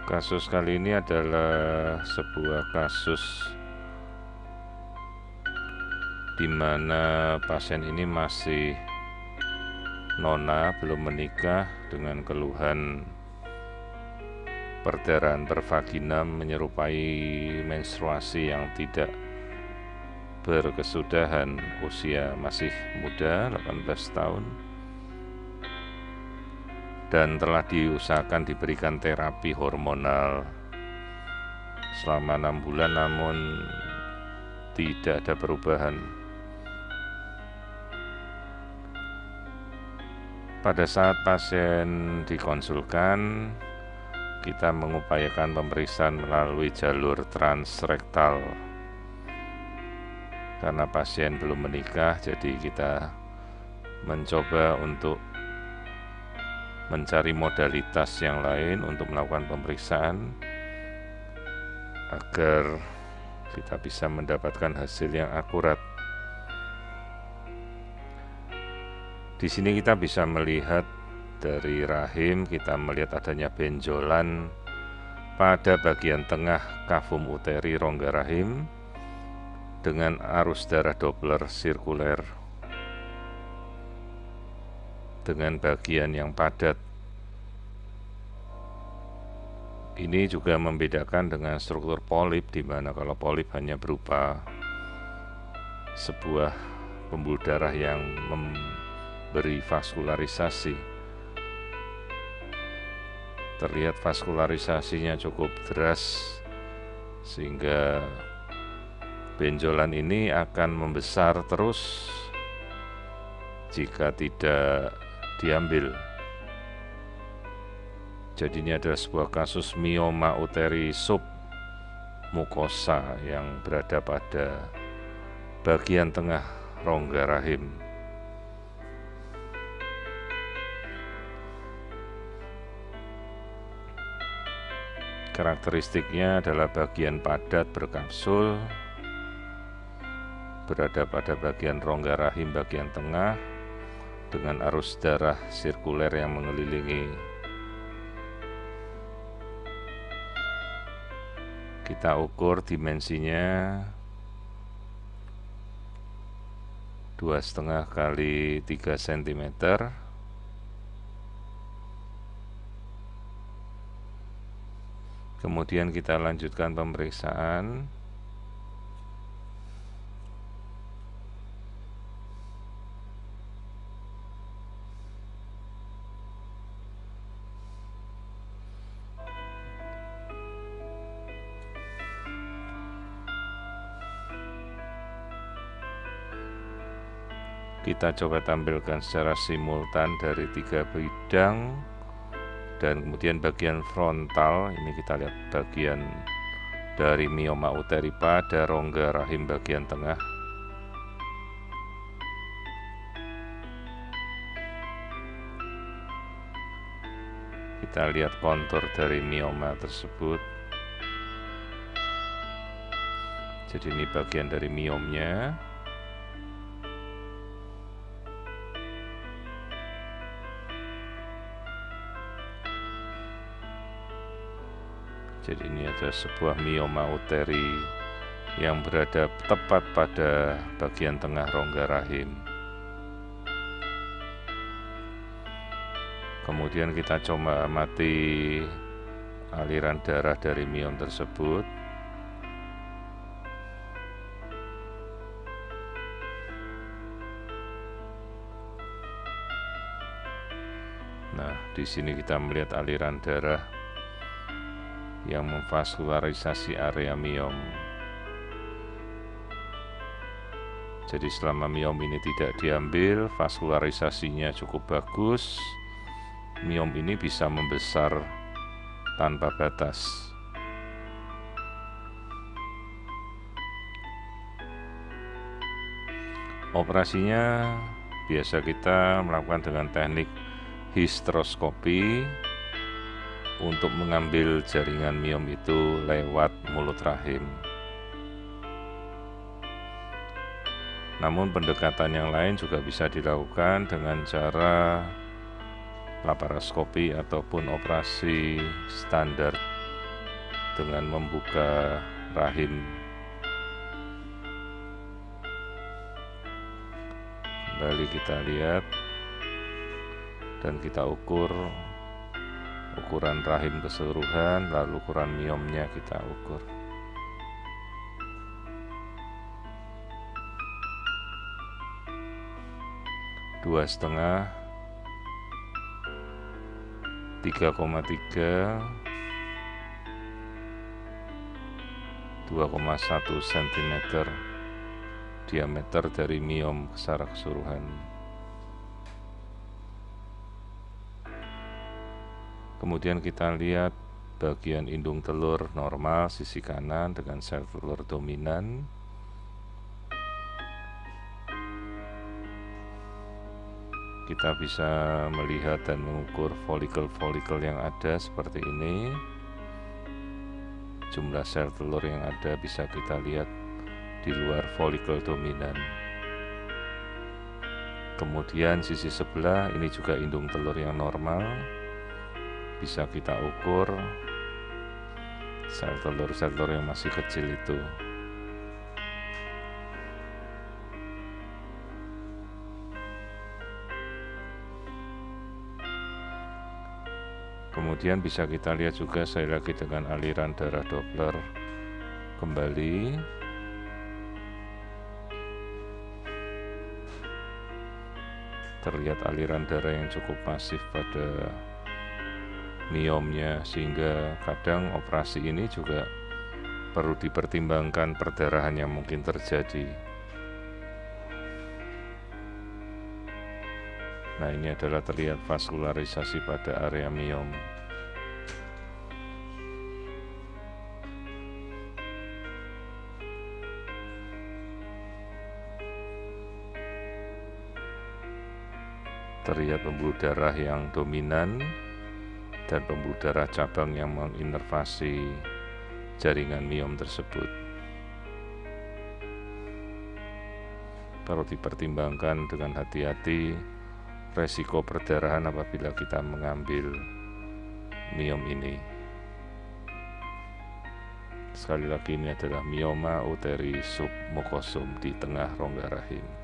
Kasus kali ini adalah sebuah kasus di mana pasien ini masih nona, belum menikah, dengan keluhan perdarahan pervagina menyerupai menstruasi yang tidak berkesudahan. Usia masih muda, 18 tahun, dan telah diusahakan diberikan terapi hormonal selama 6 bulan, namun tidak ada perubahan. Pada saat pasien dikonsulkan, kita mengupayakan pemeriksaan melalui jalur transrektal. Karena pasien belum menikah, jadi kita mencoba untuk mencari modalitas yang lain untuk melakukan pemeriksaan agar kita bisa mendapatkan hasil yang akurat. Di sini kita bisa melihat dari rahim, kita melihat adanya benjolan pada bagian tengah kavum uteri rongga rahim dengan arus darah Doppler sirkuler dengan bagian yang padat. Ini juga membedakan dengan struktur polip, di mana kalau polip hanya berupa sebuah pembuluh darah yang memberi vaskularisasi. Terlihat vaskularisasinya cukup deras, sehingga benjolan ini akan membesar terus jika tidak diambil. Jadi ini adalah sebuah kasus mioma uteri submukosa yang berada pada bagian tengah rongga rahim. Karakteristiknya adalah bagian padat berkapsul, berada pada bagian rongga rahim bagian tengah dengan arus darah sirkuler yang mengelilingi. Kita ukur dimensinya 2,5 kali 3 cm. Kemudian kita lanjutkan pemeriksaan. Kita coba tampilkan secara simultan dari 3 bidang, dan kemudian bagian frontal ini kita lihat bagian dari mioma uteri pada rongga rahim bagian tengah. Kita lihat kontur dari mioma tersebut. Jadi ini bagian dari miomnya. Jadi ini adalah sebuah mioma uteri yang berada tepat pada bagian tengah rongga rahim. Kemudian kita coba amati aliran darah dari miom tersebut. Nah, di sini kita melihat aliran darah yang memvaskularisasi area miom. Jadi selama miom ini tidak diambil, vaskularisasinya cukup bagus, miom ini bisa membesar tanpa batas. Operasinya biasa kita melakukan dengan teknik histeroskopi untuk mengambil jaringan miom itu lewat mulut rahim. Namun pendekatan yang lain juga bisa dilakukan dengan cara laparoskopi ataupun operasi standar dengan membuka rahim. Kembali kita lihat dan kita ukur ukuran rahim keseluruhan, lalu ukuran miomnya kita ukur. Dua setengah, 3,3, 2,1 cm diameter dari miom secara keseluruhan. Kemudian kita lihat bagian indung telur normal sisi kanan dengan sel telur dominan. Kita bisa melihat dan mengukur folikel-folikel yang ada seperti ini. Jumlah sel telur yang ada bisa kita lihat di luar folikel dominan. Kemudian sisi sebelah ini juga indung telur yang normal, bisa kita ukur sel telur yang masih kecil itu. Kemudian bisa kita lihat juga sekali lagi dengan aliran darah Doppler kembali. Terlihat aliran darah yang cukup masif pada miomnya, sehingga kadang operasi ini juga perlu dipertimbangkan perdarahan yang mungkin terjadi. Nah, ini adalah terlihat vaskularisasi pada area miom. Terlihat pembuluh darah yang dominan dan pembuluh darah cabang yang menginervasi jaringan miom tersebut. Perlu dipertimbangkan dengan hati-hati resiko perdarahan apabila kita mengambil miom ini. Sekali lagi, ini adalah mioma uteri submukosum di tengah rongga rahim.